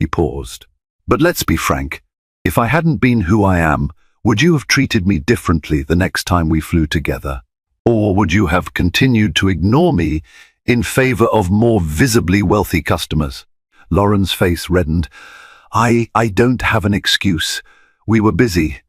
He paused. "But let's be frank. If I hadn't been who I am, would you have treated me differently the next time we flew together? Or would you have continued to ignore me in favor of more visibly wealthy customers?" Lauren's face reddened. I don't have an excuse. We were busy.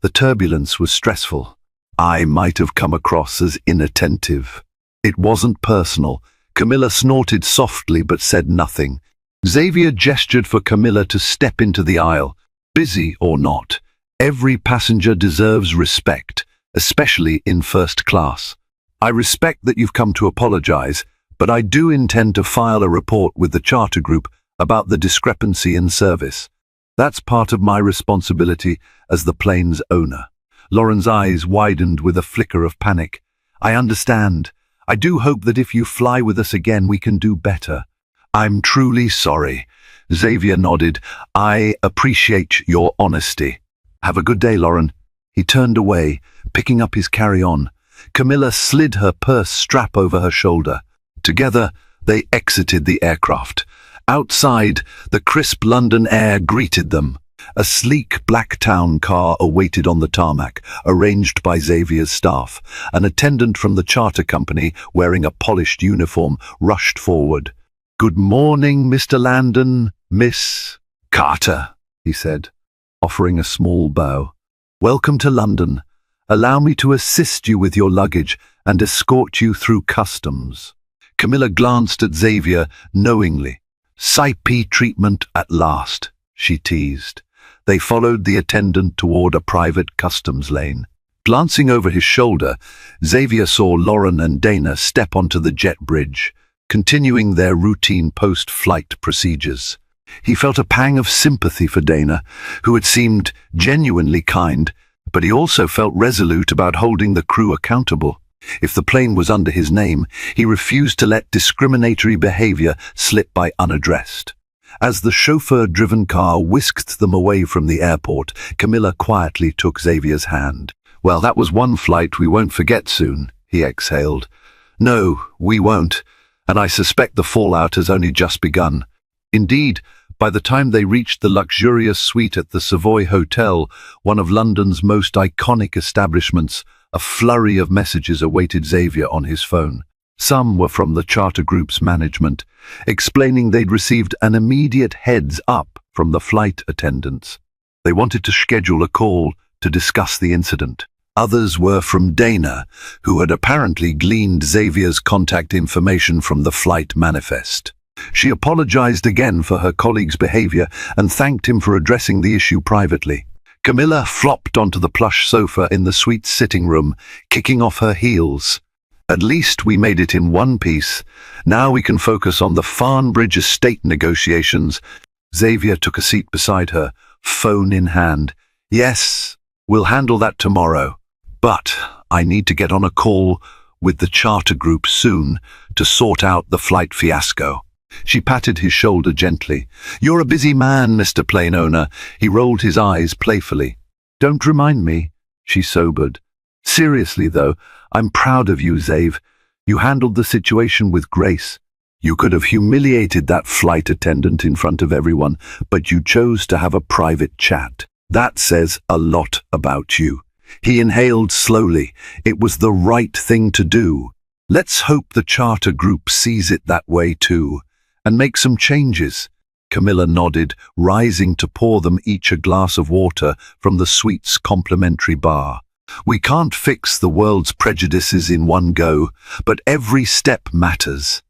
The turbulence was stressful. I might have come across as inattentive. It wasn't personal." Camilla snorted softly but said nothing. Xavier gestured for Camilla to step into the aisle. Busy or not, every passenger deserves respect, especially in first class. "I respect that you've come to apologize, but I do intend to file a report with the charter group about the discrepancy in service. That's part of my responsibility as the plane's owner." Lauren's eyes widened with a flicker of panic. "I understand. I do hope that if you fly with us again, we can do better." "I'm truly sorry." Xavier nodded. "I appreciate your honesty." "Have a good day, Lauren." He turned away, picking up his carry-on. Camilla slid her purse strap over her shoulder. Together, they exited the aircraft. Outside, the crisp London air greeted them. A sleek black town car awaited on the tarmac, arranged by Xavier's staff. An attendant from the charter company, wearing a polished uniform, rushed forward. "Good morning, Mr. Landon, Miss Carter," he said, offering a small bow. "Welcome to London. Allow me to assist you with your luggage and escort you through customs." Camilla glanced at Xavier knowingly. "Psype treatment at last," she teased. They followed the attendant toward a private customs lane. Glancing over his shoulder, Xavier saw Lauren and Dana step onto the jet bridge, continuing their routine post-flight procedures. He felt a pang of sympathy for Dana, who had seemed genuinely kind, but he also felt resolute about holding the crew accountable. If the plane was under his name, he refused to let discriminatory behavior slip by unaddressed. As the chauffeur-driven car whisked them away from the airport, Camilla quietly took Xavier's hand. "Well, that was one flight we won't forget soon," he exhaled. "No, we won't, and I suspect the fallout has only just begun." Indeed, by the time they reached the luxurious suite at the Savoy Hotel, one of London's most iconic establishments, a flurry of messages awaited Xavier on his phone. Some were from the charter group's management, explaining they'd received an immediate heads-up from the flight attendants. They wanted to schedule a call to discuss the incident. Others were from Dana, who had apparently gleaned Xavier's contact information from the flight manifest. She apologized again for her colleague's behavior and thanked him for addressing the issue privately. Camilla flopped onto the plush sofa in the suite's sitting room, kicking off her heels. "At least we made it in one piece. Now we can focus on the Farnbridge estate negotiations." Xavier took a seat beside her, phone in hand. "Yes, we'll handle that tomorrow. But I need to get on a call with the charter group soon to sort out the flight fiasco." She patted his shoulder gently. "You're a busy man, Mr. Plane Owner." He rolled his eyes playfully. "Don't remind me," she sobered. "Seriously, though, I'm proud of you, Xav. You handled the situation with grace. You could have humiliated that flight attendant in front of everyone, but you chose to have a private chat. That says a lot about you." He inhaled slowly. It was the right thing to do. "Let's hope the charter group sees it that way too, and make some changes." Camilla nodded, rising to pour them each a glass of water from the suite's complimentary bar. "We can't fix the world's prejudices in one go, but every step matters."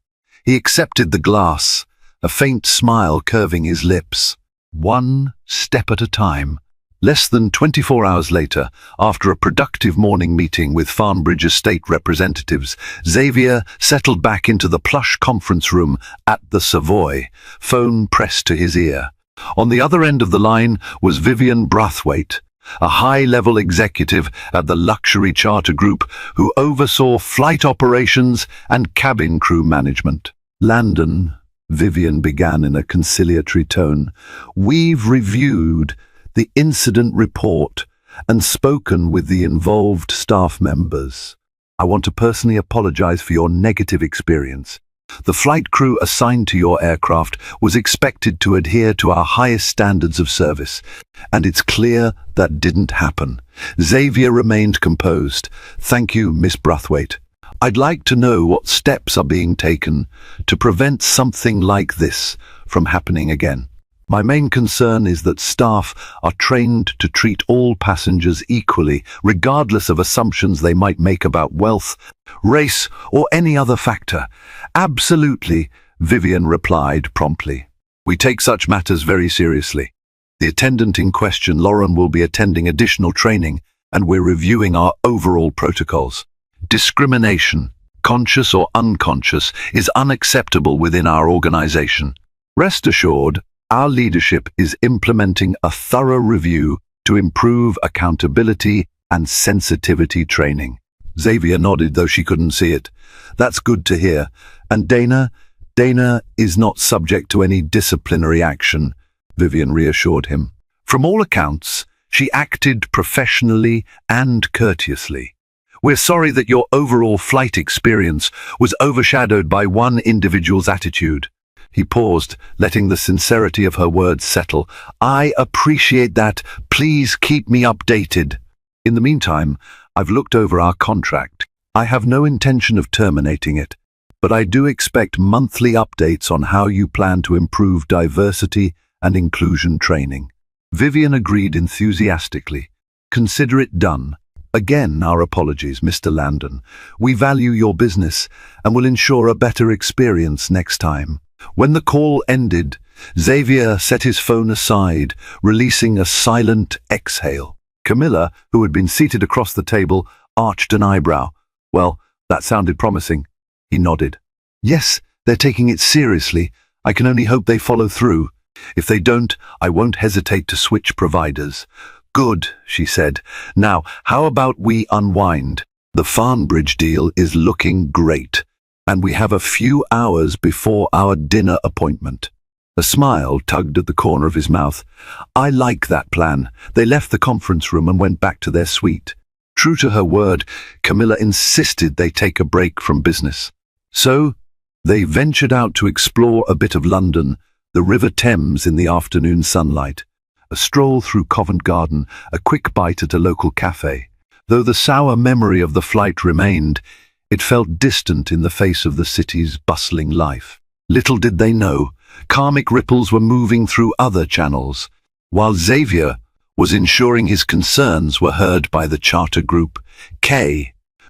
He accepted the glass, a faint smile curving his lips. One step at a time. Less than 24 hours later, after a productive morning meeting with Farnbridge estate representatives, Xavier settled back into the plush conference room at the Savoy, phone pressed to his ear. On the other end of the line was Vivian Brathwaite, a high-level executive at the luxury charter group who oversaw flight operations and cabin crew management. "Landon," Vivian began in a conciliatory tone, "we've reviewed the incident report and spoken with the involved staff members. I want to personally apologize for your negative experience. The flight crew assigned to your aircraft was expected to adhere to our highest standards of service, and it's clear that didn't happen." Xavier remained composed. "Thank you, Miss Brathwaite. I'd like to know what steps are being taken to prevent something like this from happening again. My main concern is that staff are trained to treat all passengers equally, regardless of assumptions they might make about wealth, race, or any other factor." "Absolutely," Vivian replied promptly. "We take such matters very seriously. The attendant in question, Lauren, will be attending additional training, and we're reviewing our overall protocols. Discrimination, conscious or unconscious, is unacceptable within our organization. Rest assured, our leadership is implementing a thorough review to improve accountability and sensitivity training." Xavier nodded, though she couldn't see it. "That's good to hear. And Dana is not subject to any disciplinary action," Vivian reassured him. "From all accounts, she acted professionally and courteously. We're sorry that your overall flight experience was overshadowed by one individual's attitude." He paused, letting the sincerity of her words settle. "I appreciate that. Please keep me updated. In the meantime, I've looked over our contract. I have no intention of terminating it, but I do expect monthly updates on how you plan to improve diversity and inclusion training." Vivian agreed enthusiastically. "Consider it done. Again, our apologies, Mr. Landon. We value your business and will ensure a better experience next time. When the call ended, Xavier set his phone aside, releasing a silent exhale. Camilla, who had been seated across the table, arched an eyebrow. Well, that sounded promising. He nodded. Yes, they're taking it seriously. I can only hope they follow through. If they don't, I won't hesitate to switch providers. Good, she said. Now, how about we unwind? The Farnbridge deal is looking great, and we have a few hours before our dinner appointment. A smile tugged at the corner of his mouth. I like that plan. They left the conference room and went back to their suite. True to her word, Camilla insisted they take a break from business. So, they ventured out to explore a bit of London, the River Thames in the afternoon sunlight. A stroll through Covent Garden, a quick bite at a local cafe. Though the sour memory of the flight remained, it felt distant in the face of the city's bustling life. Little did they know, karmic ripples were moving through other channels, while Xavier was ensuring his concerns were heard by the charter group.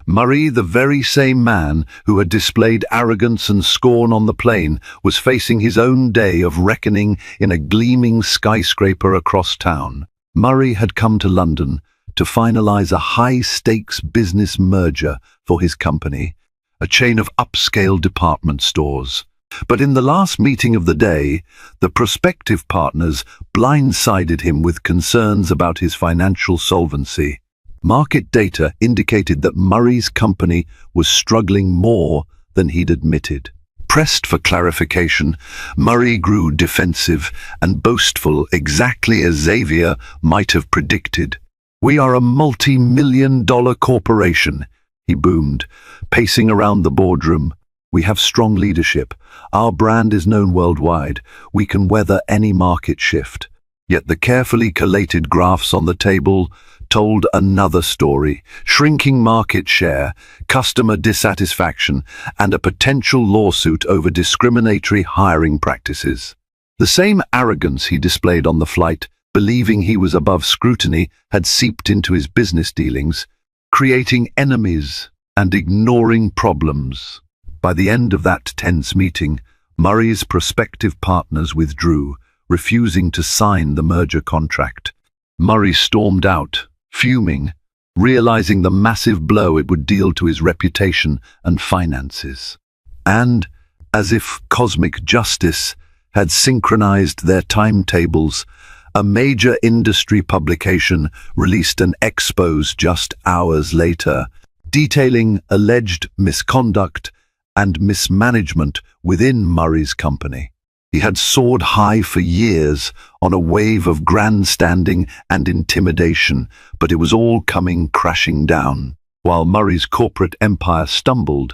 Murray, the very same man who had displayed arrogance and scorn on the plane, was facing his own day of reckoning in a gleaming skyscraper across town. Murray had come to London to finalize a high-stakes business merger for his company, a chain of upscale department stores. But in the last meeting of the day, the prospective partners blindsided him with concerns about his financial solvency. Market data indicated that Murray's company was struggling more than he'd admitted. Pressed for clarification, Murray grew defensive and boastful, exactly as Xavier might have predicted. We are a multi-million-dollar corporation, he boomed, pacing around the boardroom. We have strong leadership. Our brand is known worldwide. We can weather any market shift. Yet the carefully collated graphs on the table told another story: shrinking market share, customer dissatisfaction, and a potential lawsuit over discriminatory hiring practices. The same arrogance he displayed on the flight, believing he was above scrutiny, had seeped into his business dealings, creating enemies and ignoring problems. By the end of that tense meeting, Murray's prospective partners withdrew, refusing to sign the merger contract. Murray stormed out, fuming, realizing the massive blow it would deal to his reputation and finances. And, as if cosmic justice had synchronized their timetables, a major industry publication released an expose just hours later, detailing alleged misconduct and mismanagement within Murray's company. He had soared high for years on a wave of grandstanding and intimidation, but it was all coming crashing down. While Murray's corporate empire stumbled,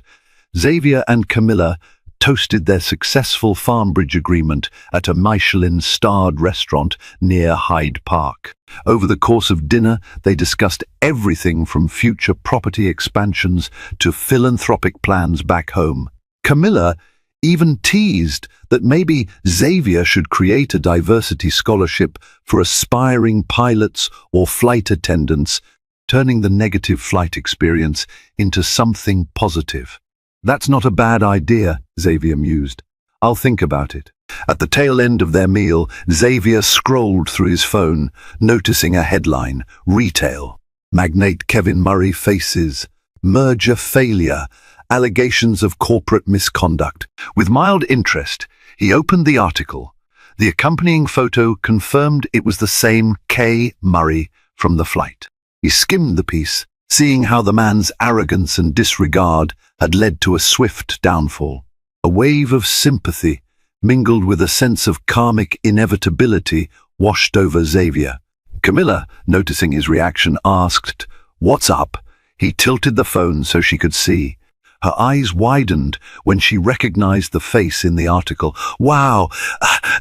Xavier and Camilla toasted their successful Farnbridge agreement at a Michelin-starred restaurant near Hyde Park. Over the course of dinner, they discussed everything from future property expansions to philanthropic plans back home. Camilla even teased that maybe Xavier should create a diversity scholarship for aspiring pilots or flight attendants, turning the negative flight experience into something positive. That's not a bad idea, Xavier mused. I'll think about it. At the tail end of their meal, Xavier scrolled through his phone, noticing a headline: Retail. Magnate Kevin Murray faces merger failure, allegations of corporate misconduct. With mild interest, he opened the article. The accompanying photo confirmed it was the same K. Murray from the flight. He skimmed the piece, seeing how the man's arrogance and disregard had led to a swift downfall. A wave of sympathy, mingled with a sense of karmic inevitability, washed over Xavier. Camilla, noticing his reaction, asked, "What's up?" He tilted the phone so she could see. Her eyes widened when she recognized the face in the article. Wow,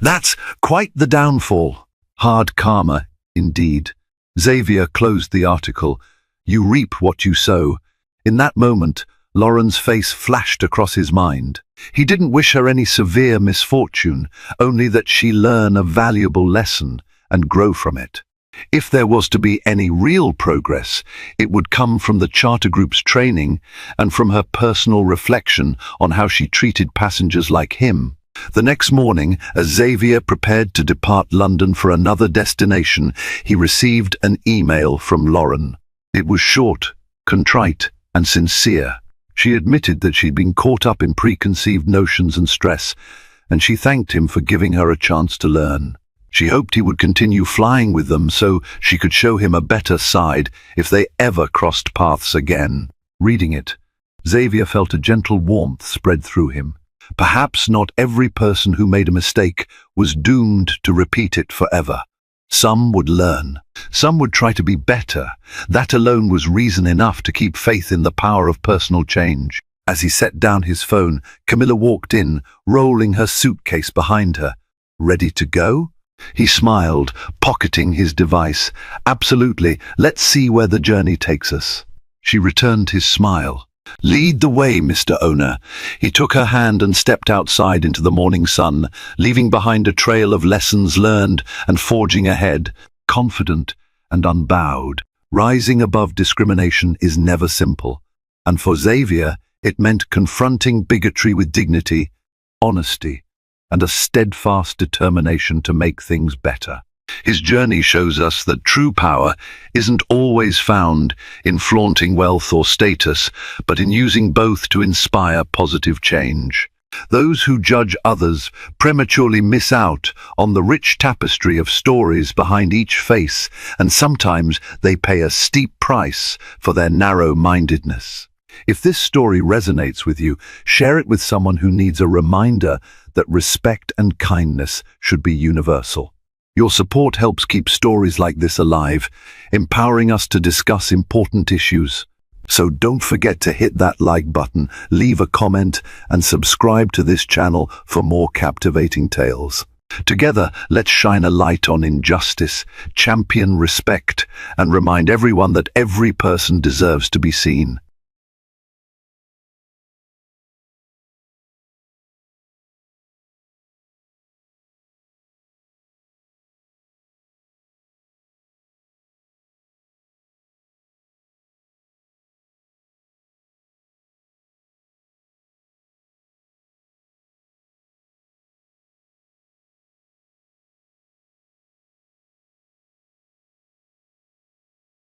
that's quite the downfall. Hard karma, indeed. Xavier closed the article. You reap what you sow. In that moment, Lauren's face flashed across his mind. He didn't wish her any severe misfortune, only that she learn a valuable lesson and grow from it. If there was to be any real progress, it would come from the charter group's training and from her personal reflection on how she treated passengers like him. The next morning, as Xavier prepared to depart London for another destination, he received an email from Lauren. It was short, contrite, and sincere. She admitted that she'd been caught up in preconceived notions and stress, and she thanked him for giving her a chance to learn. She hoped he would continue flying with them so she could show him a better side if they ever crossed paths again. Reading it, Xavier felt a gentle warmth spread through him. Perhaps not every person who made a mistake was doomed to repeat it forever. Some would learn. Some would try to be better. That alone was reason enough to keep faith in the power of personal change. As he set down his phone, Camilla walked in, rolling her suitcase behind her. Ready to go? He smiled, pocketing his device. Absolutely, let's see where the journey takes us. She returned his smile. Lead the way, Mr. Owner. He took her hand and stepped outside into the morning sun, leaving behind a trail of lessons learned and forging ahead, confident and unbowed. Rising above discrimination is never simple, and for Xavier, it meant confronting bigotry with dignity, honesty, and a steadfast determination to make things better. His journey shows us that true power isn't always found in flaunting wealth or status, but in using both to inspire positive change. Those who judge others prematurely miss out on the rich tapestry of stories behind each face, and sometimes they pay a steep price for their narrow-mindedness. If this story resonates with you, share it with someone who needs a reminder that respect and kindness should be universal. Your support helps keep stories like this alive, empowering us to discuss important issues. So don't forget to hit that like button, leave a comment, and subscribe to this channel for more captivating tales. Together, let's shine a light on injustice, champion respect, and remind everyone that every person deserves to be seen.